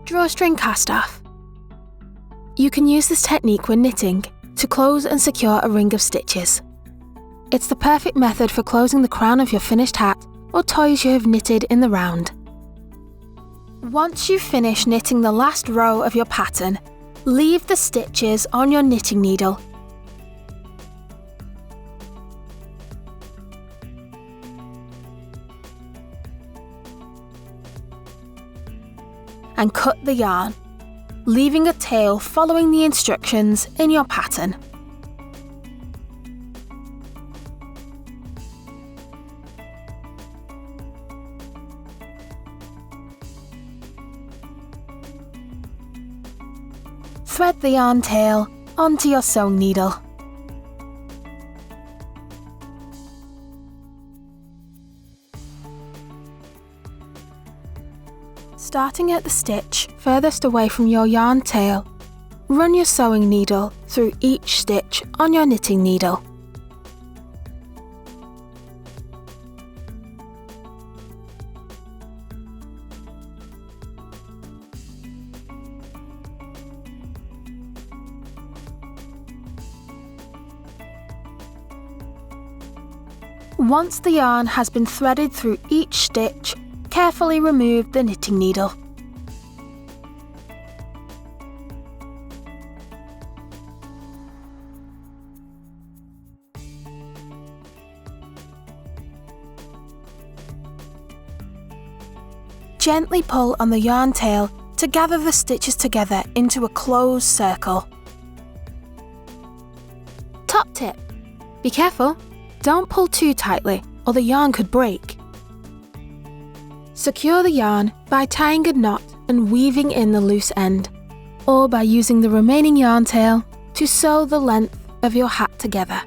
Drawstring cast-off. You can use this technique when knitting to close and secure a ring of stitches. It's the perfect method for closing the crown of your finished hat or toys you have knitted in the round. Once you've finished knitting the last row of your pattern, leave the stitches on your knitting needle. And cut the yarn, leaving a tail following the instructions in your pattern. Thread the yarn tail onto your sewing needle. Starting at the stitch furthest away from your yarn tail, run your sewing needle through each stitch on your knitting needle. Once the yarn has been threaded through each stitch, carefully remove the knitting needle. Gently pull on the yarn tail to gather the stitches together into a closed circle. Top tip: be careful, don't pull too tightly or the yarn could break. Secure the yarn by tying a knot and weaving in the loose end, or by using the remaining yarn tail to sew the length of your hat together.